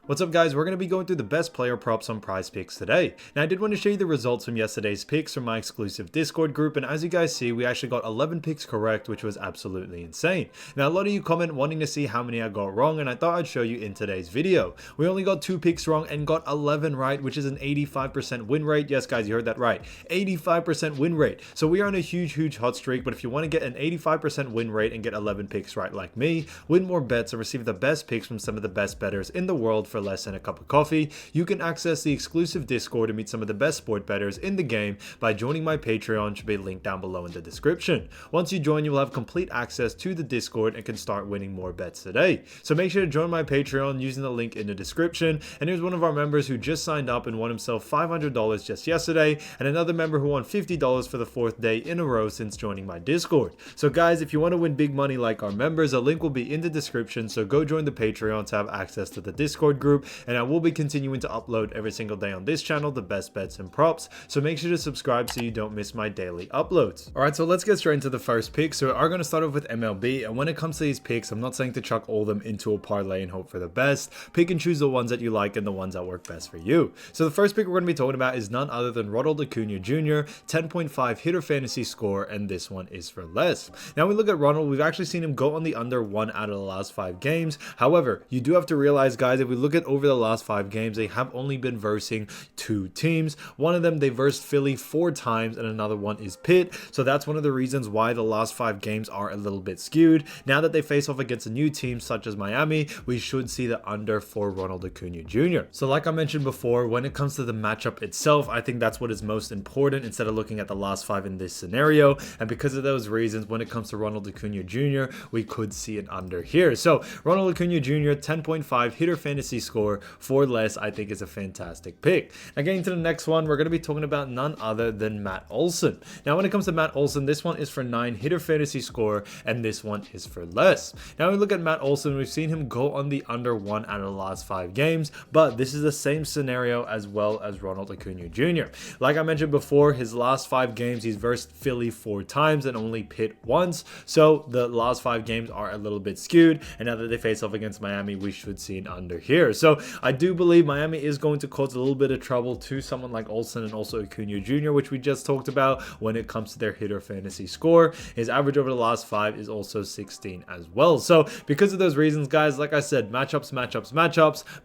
What's up guys, we're going to be going through the best player props on PrizePicks today. Now I did want to show you the results from yesterday's picks from my exclusive Discord group, and as you guys see, we actually got 11 picks correct, which was absolutely insane. Now a lot of you comment wanting to see how many I got wrong, and I thought I'd show you in today's video. We only got 2 picks wrong and got 11 right, which is an 85% win rate. Yes guys, you heard that right, 85% win rate. So we are on a huge hot streak, but if you want to get an 85% win rate and get 11 picks right like me, win more bets and receive the best picks from some of the best bettors in the world for less than a cup of coffee, you can access the exclusive Discord and meet some of the best sport bettors in the game by joining my Patreon, which should be linked down below in the description. Once you join, you will have complete access to the Discord and can start winning more bets today. So make sure to join my Patreon using the link in the description. And here's one of our members who just signed up and won himself $500 just yesterday, and another member who won $50 for the 4th day in a row since joining my Discord. So guys, if you want to win big money like our members, a link will be in the description, so go join the Patreon to have access to the Discord group, and I will be continuing to upload every single day on this channel the best bets and props, so make sure to subscribe so you don't miss my daily uploads. Alright, so let's get straight into the first pick. So we are going to start off with MLB, and when it comes to these picks, I'm not saying to chuck all of them into a parlay and hope for the best. Pick and choose the ones that you like and the ones that work best for you. So the first pick we're going to be talking about is none other than Ronald Acuna Jr, 10.5 hitter fantasy score, and this one is for less. Now we look at Ronald, we've actually seen him go on the under 1 out of the last 5 games. However, you do have to realize guys, if we look at over the last 5 games, they have only been versing 2 teams. One of them they versed Philly 4 times and another one is Pitt. So that's one of the reasons why the last 5 games are a little bit skewed. Now that they face off against a new team such as Miami, we should see the under for Ronald Acuna Jr. So like I mentioned before, when it comes to the matchup itself, I think that's what is most important instead of looking at the last 5 in this scenario. And because of those reasons, when it comes to Ronald Acuna Jr, we could see an under here. So Ronald Acuna Jr, 10.5 hitter fantasy score for less, I think is a fantastic pick. Now getting to the next one, we're going to be talking about none other than Matt Olson. Now when it comes to Matt Olson, this one is for 9 hitter fantasy score and this one is for less. Now we look at Matt Olson, we've seen him go on the under 1 out of the last 5 games, but this is the same scenario as well as Ronald Acuna Jr. Like I mentioned before, his last 5 games he's versed Philly 4 times and only Pitt once, so the last 5 games are a little bit skewed, and now that they face off against Miami, we should see an under here. So I do believe Miami is going to cause a little bit of trouble to someone like Olson and also Acuna Jr, which we just talked about when it comes to their hitter fantasy score. His average over the last 5 is also 16 as well. So because of those reasons guys, like I said, matchups,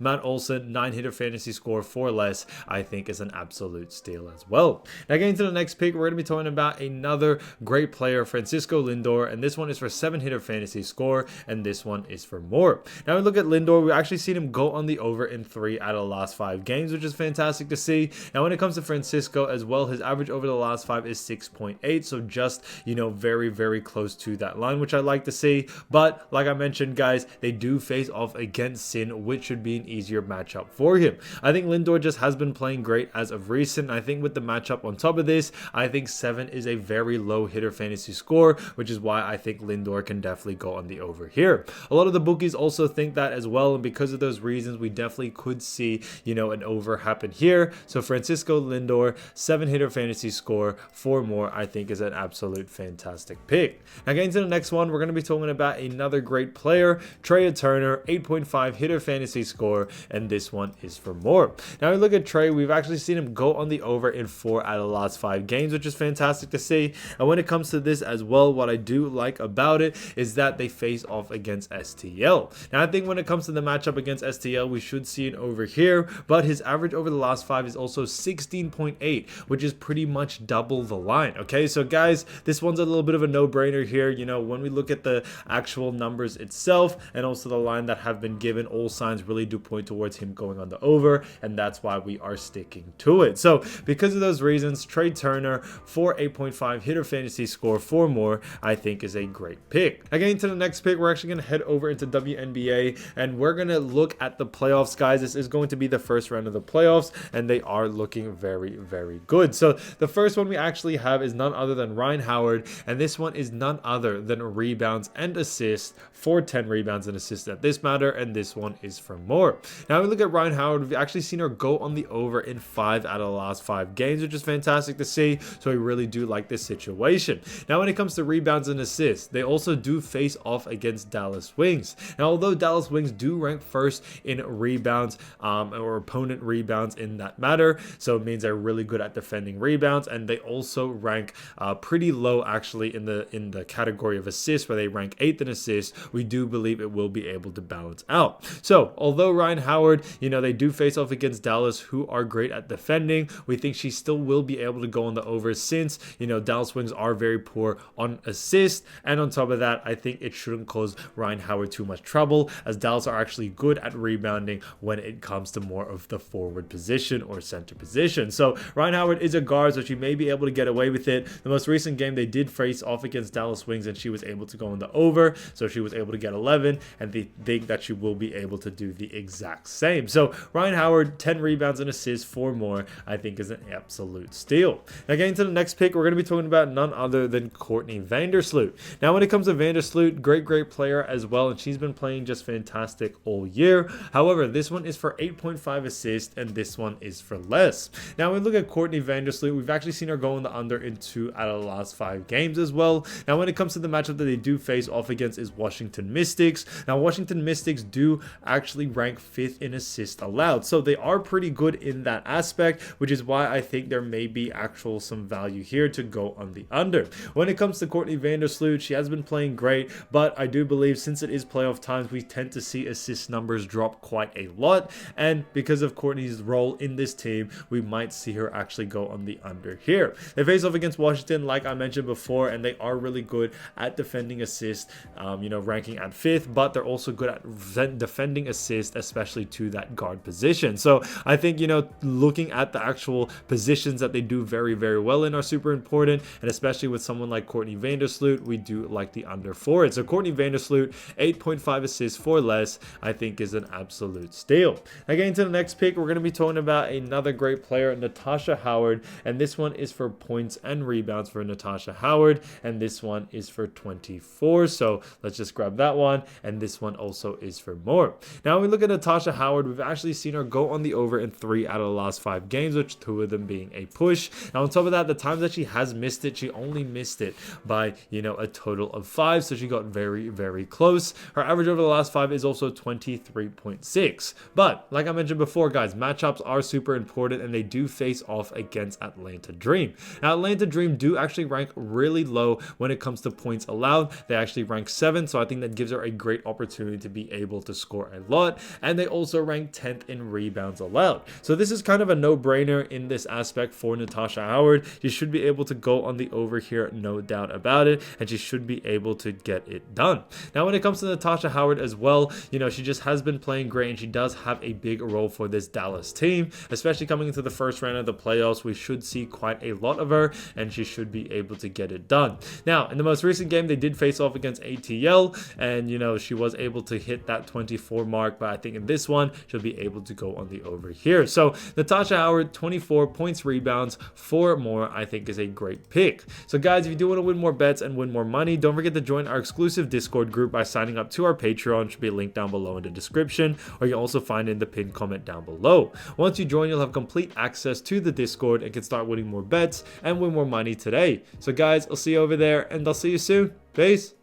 Matt Olson 9 hitter fantasy score for less, I think is an absolute steal as well. Now getting to the next pick, we're going to be talking about another great player, Francisco Lindor, and this one is for 7 hitter fantasy score and this one is for more. Now we look at Lindor, we actually seen him go on the over in 3 out of the last 5 games, which is fantastic to see. Now when it comes to Francisco as well, his average over the last 5 is 6.8, so just, you know, very close to that line, which I like to see. But like I mentioned guys, they do face off against Sin, which should be an easier matchup for him. I think Lindor just has been playing great as of recent. I think with the matchup on top of this, I think 7 is a very low hitter fantasy score, which is why I think Lindor can definitely go on the over here. A lot of the bookies also think that as well, and because of those reasons, we definitely could see, you know, an over happen here. So Francisco Lindor, 7 hitter fantasy score for more, I think is an absolute fantastic pick. Now getting to the next one, we're going to be talking about another great player, Trea Turner, 8.5 hitter fantasy score, and this one is for more. Now we look at Trey, we've actually seen him go on the over in 4 out of the last 5 games, which is fantastic to see. And when it comes to this as well, what I do like about it is that they face off against STL. Now I think when it comes to the matchup against STL, we should see an over here, but his average over the last 5 is also 16.8, which is pretty much double the line. Okay, so guys, this one's a little bit of a no-brainer here. You know, when we look at the actual numbers itself and also the line that have been given, all signs really do point towards him going on the over, and that's why we are sticking to it. So because of those reasons, Trea Turner for 8.5 hitter fantasy score for more, I think is a great pick. Again, to the next pick, we're actually going to head over into WNBA, and we're going to look at the playoffs, guys. This is going to be the first round of the playoffs, and they are looking very good. So the first one we actually have is none other than Rhyne Howard, and this one is none other than rebounds and assists for 10 rebounds and assists at this matter, and this one is for more. Now we look at Rhyne Howard, we've actually seen her go on the over in 5 out of the last 5 games, which is fantastic to see. So we really do like this situation. Now when it comes to rebounds and assists, they also do face off against Dallas Wings. Now although Dallas Wings do rank first in rebounds or opponent rebounds in that matter. So it means they're really good at defending rebounds, and they also rank pretty low actually in the category of assists, where they rank 8th in assists. We do believe it will be able to balance out. So although Rhyne Howard, they do face off against Dallas, who are great at defending, we think she still will be able to go on the over, since Dallas Wings are very poor on assist. And on top of that, I think it shouldn't cause Rhyne Howard too much trouble, as Dallas are actually good at rebounding when it comes to more of the forward position or center position. So Rhyne Howard is a guard, so she may be able to get away with it. The most recent game they did face off against Dallas Wings, and she was able to go on the over, so she was able to get 11, and they think that she will be able to do the exact same. So Rhyne Howard, 10 rebounds and assists, 4 more, I think is an absolute steal. Now getting to the next pick, we're going to be talking about none other than Courtney Vandersloot. Now when it comes to Vandersloot, great player as well, and she's been playing just fantastic all year. However, this one is for 8.5 assists, and this one is for less. Now when we look at Courtney Vandersloot, we've actually seen her go in the under in 2 out of the last 5 games as well. Now when it comes to the matchup that they do face off against is Washington Mystics. Now Washington Mystics do actually rank 5th in assists allowed, so they are pretty good in that aspect, which is why I think there may be some value here to go on the under. When it comes to Courtney Vandersloot, she has been playing great, but I do believe since it is playoff times, we tend to see assist numbers drop quite a lot, and because of Courtney's role in this team, we might see her actually go on the under here. They face off against Washington, like I mentioned before, and they are really good at defending assists, ranking at 5th, but they're also good at defending assists, especially to that guard position. So I think, looking at the actual positions that they do very well in are super important, and especially with someone like Courtney Vandersloot, we do like the under for it. So Courtney Vandersloot, 8.5 assists for less, I think is an absolute steal. Now getting to the next pick, we're going to be talking about another great player, Natasha Howard, and this one is for points and rebounds for Natasha Howard, and this one is for 24. So let's just grab that one, and this one also is for more. Now when we look at Natasha Howard, we've actually seen her go on the over in 3 out of the last 5 games, which 2 of them being a push. Now on top of that, the times that she has missed it, she only missed it by a total of 5, so she got very close. Her average over the last 5 is also 23.6. But like I mentioned before, guys, matchups are super important, and they do face off against Atlanta Dream. Now Atlanta Dream do actually rank really low when it comes to points allowed. They actually rank 7, so I think that gives her a great opportunity to be able to score a lot, and they also rank 10th in rebounds allowed. So this is kind of a no-brainer in this aspect for Natasha Howard. She should be able to go on the over here, no doubt about it, and she should be able to get it done. Now when it comes to Natasha Howard as well, she just has been playing great, and she does have a big role for this Dallas team, especially coming into the first round of the playoffs. We should see quite a lot of her, and she should be able to get it done. Now in the most recent game, they did face off against ATL, and she was able to hit that 24 mark, but I think in this one she'll be able to go on the over here. So Natasha Howard, 24 points, rebounds, 4 more, I think is a great pick. So guys, if you do want to win more bets and win more money, don't forget to join our exclusive Discord group by signing up to our Patreon. Should be a link down below in the description, or you'll also find it in the pinned comment down below. Once you join, you'll have complete access to the Discord and can start winning more bets and win more money today. So guys, I'll see you over there, and I'll see you soon. Peace.